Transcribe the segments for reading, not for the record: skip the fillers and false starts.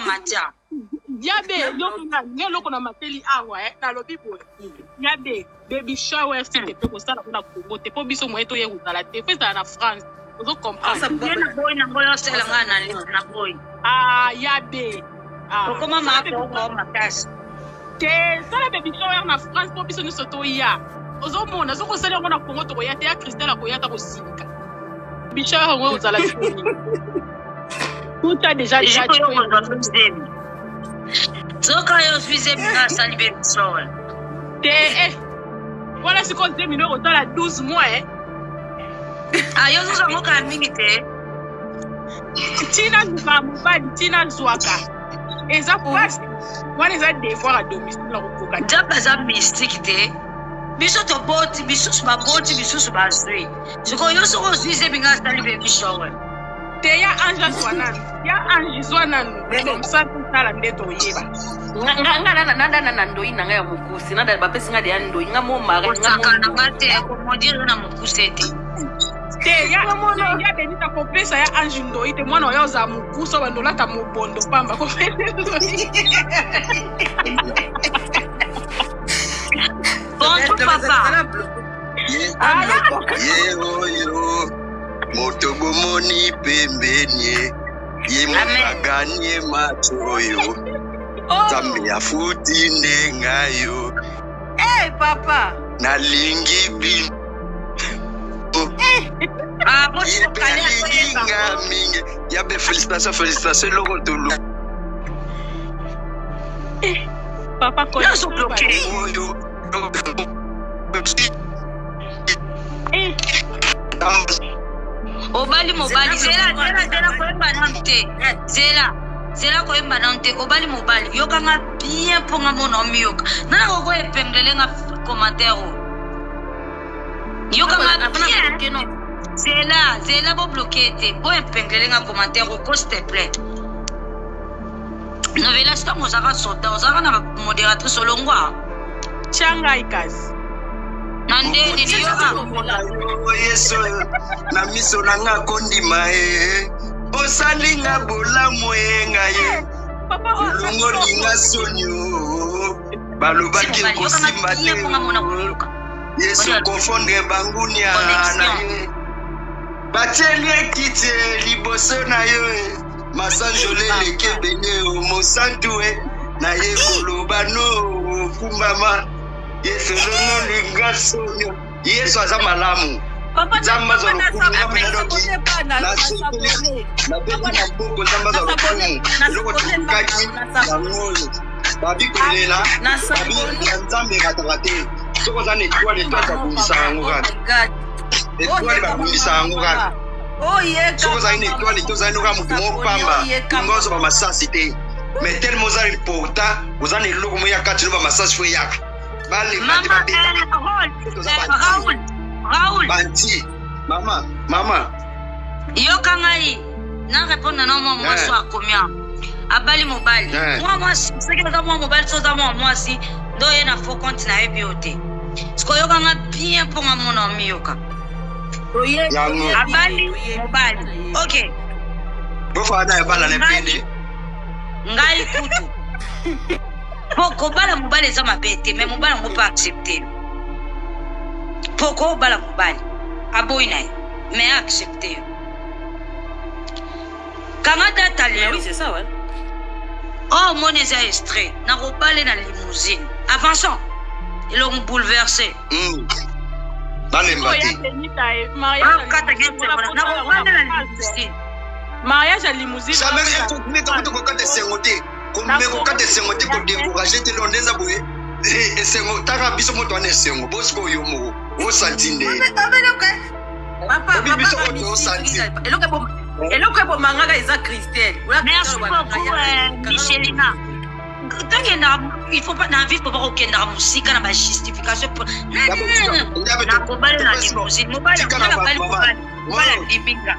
matière. Yabe, yo loko na mateli awa na lobi boy. Yabe, baby shower c'était pour ça na Congo, te po biso moyeto ye uzala te, fait ça na France. Vous comprenez? Na boy na ngoyo sela ngana na boy. Ah, yabe. Ah. Comment ma ko ma casse. Te ça la baby shower na France po biso ni soto ya. Ozomona soko sala ngona Congo to ya te ya Christelle ko ya ta ko sika. Baby shower ngo uzala te. Tout a déjà Zoka yo suis bien ça libérer sol. Voilà ce qu'on dit mineur dans la 12 mois Ah yo zo mo ka mingi te. Tina nzuka mubali Tina zwaka. Eza passe. Wana eza devoir à domicile la kokoka. Jaba za mystique te. Biso to boti biso ma boti biso ba sui. Zoko yo so suis bien ça libérer sol. Te ya anja zwananu. Ya anja zwananu. Comme ça tout ça la ndeto yeba. Nga ndoi nanga ya mukusi nanda bapesi nga de ya ndoi nga mo mare nga mo na mate ko modire na mukusi te. Te ya benita ko pesa ya anja ndoi te mwana oyo za mukuso bandola ta mobondo pamba ko Bonjour papa. Yo. Motobo moni pembenye. Ye muganye machoyo. Zambi ya futi nengayo. Papa. Na lingi bi. Bonjour Kalinga mingi. Yabe félicitations loko tolo. Papa ko yo so bloqué. Obali mobali zela koemba nante zela koemba nante obali mobali yokanga bien ponga mona miyoka nana ko epengele nga commentaire yokanga bien zela bo bloquer te bo epengele nga commentaire ko s'il te plaît novela stango zaka sota ozaka na modératrice solongwa changa ikazi Nande ni Yesu na miso nanga kondima osalinga bolamu ngaye papa lungo linga sonyo balobaki kosimba te Yesu confondre bangunia na ye bateli kiti liboso na yo masanjole leke bene o mosantu na ye koloba no kumbama Yesu no linga sonyo Yesu azamalamu Papa zamba zo na beti boko zamba zo loko tukaki na ngoyo babi kolela babi nzambe katakate soko za netwale tata kumisa ngo kaka etwale bakumisa ngo kaka soko za netwale to za nuka mutumo pamba ngozo ba masasi te mais tellement ça important vous en eloko mo yakati no ba masasi fo yaka bale Raoul Banti mama yoka ngai na répondre na moi so akomia abali mobali moi c'est que moi mobali so za moi si do ye na fo compte na ebiote sko yoka nga bien pour mon ami yoka abali mobali OK bofa na bala na pende ngai kutu poko bala mobali za mabete mais mobali ngo pas accepter poko bala mobali aboy nae mais accepter Kamada Talien. Oui, c'est ça, ouais. Oh, mon extrait. N'a pas na limousine. Avançons. Ils l'ont bouleversé. Dans les matis. Mariage à limousine. Ça même est comme tout cas de sengoté. Comme me cas de sengoté pour décourager te l'on des aboués. Et sengo tara biso mo to na sengo. Bosco yomo. O santinde. Papa, et le pour mangaka isa Christelle. Merci beaucoup Michelina. Il faut pas vivre pour voir aucune musique dans ma justification pour na kobala na limousine mobala mobala liminga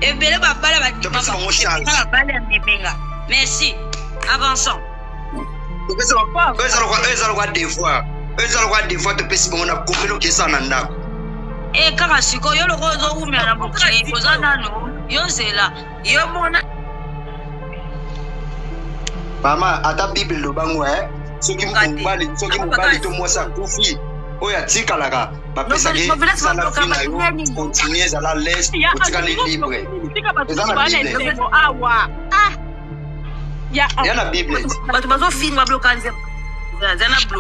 ebele babala babala liminga. Merci, avançons. Eux allons des fois te pesi bon na kopelo kesa na ndako. Kaka siko yo loko zo umela na bokri kozana no yo zela yo mona Maman, à ta Bible, le bango, hein? Ceux qui m'ont parlé de moi, ça, Koufi. Oh, il y a Tika là, papa, ça y est, ça la fin, continuez à la laisse, vous tirez libre. C'est dans la Bible. Il y a la Bible.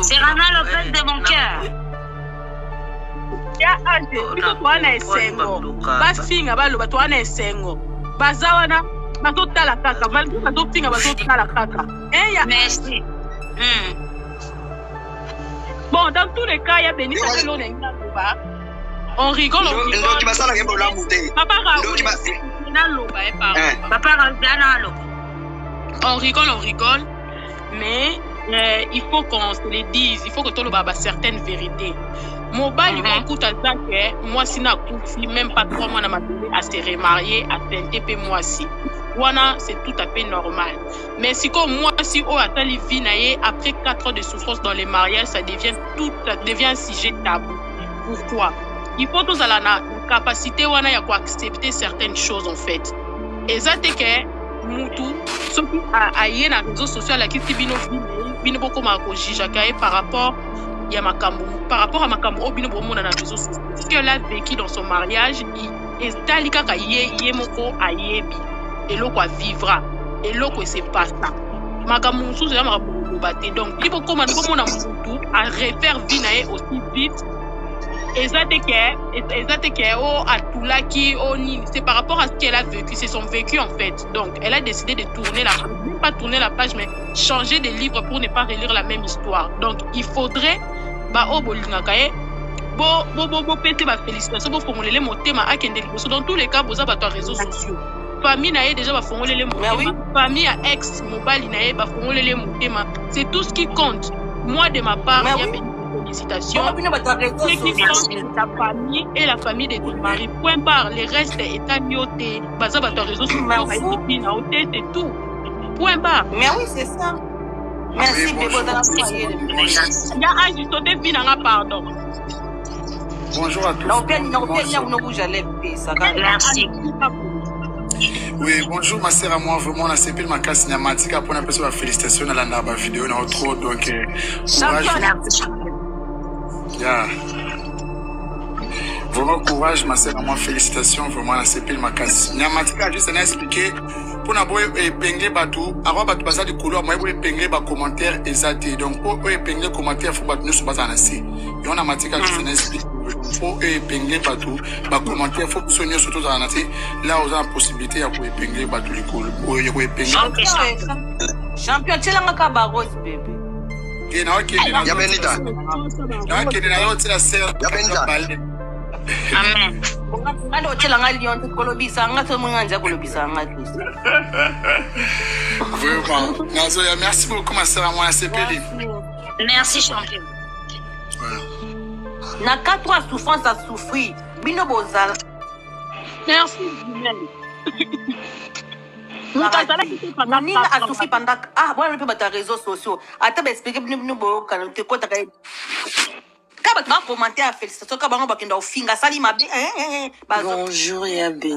C'est Rana Lopez de mon cœur. Ya ante biko twana esengo bafinga baloba twana esengo bazawana bazotala kaka bazofinga bazotala kaka ya merci. Bon, dans tous les cas, il y a Béni on rigole, on rigole. On rigole, mais il faut qu'on se le dise, il faut que tout le monde ait certaines vérités. Mobile, moi, si je même pas 3 mois à se remarier, à TNTP, moi aussi. Voilà, c'est tout à fait normal. Mais si comme moi, si on attend les vies, après 4 ans de souffrance dans les mariages, ça devient un sujet tabou. Pourquoi? Il faut tous avoir la capacité ou accepter certaines choses en fait. Et ça c'est que Moutou, ce qui a eu dans les réseaux sociaux, la qui bino beaucoup par rapport à Makambo, par rapport à Makambo, bino beaucoup dans les réseaux sociaux. Ce qu'elle a vécu dans son mariage, et Dalika kaye moko ayebi. Et l'eau quoi vivra et l'eau quoi c'est pas ça makamou sous la makamou baté donc il faut comment on a tout à refaire vie aussi vite et ça te que oh à tout là qui c'est par rapport à ce qu'elle a vécu, c'est son vécu en fait. Donc elle a décidé de tourner pas tourner la page mais changer de livre pour ne pas relire la même histoire. Donc il faudrait bah oh bolingakaye bo pété ma félicitation pour formuler mon thème à Kendel. Dans tous les cas vous avez sur les réseaux sociaux. Famille nae déjà va formuler les mots. Famille à ex mobile nae va formuler les mots. C'est tout ce qui compte. Moi de ma part, il y a des félicitations. Ce qui compte c'est ta famille et la famille de ton mari. Point barre. Le reste est amioté. Baza va ton réseau social. C'est tout. Point barre. Mais oui c'est ça. Merci bébé. Il y a un juste des vies pardon. Bonjour à tous. Merci. Oui, bonjour ma sœur à moi, vraiment on a CP ma casse cinématique pour une personne félicitations dans la vidéo dans trop donc courage. Yeah. Vraiment courage ma sœur à moi, félicitations vraiment la CP ma casse cinématique a juste expliqué pour na boy épingler batou avant batou basa de couleur moi boy épingler ba commentaire exact donc pour épingler commentaire faut batou sur basa na si et on a matika juste expliqué faut épingler batou ba commentaire faut sonner surtout dans la là on a la possibilité à pour épingler batou les couleurs pour épingler champion tchelanga ka ba rose bébé et na ok ya benita na ok na yo tela sœur ya benita Amen. Vraiment. Merci beaucoup, ma soeur, à moi, CPD. Merci, champion. Na 4 souffrance à souffrir. Bino bozala. Merci, Nina a souffert pendant. Ah, voilà, on peut mettre réseaux sociaux. Attends, expliquer, nous, quand tu comptes. Bonjour et à béni.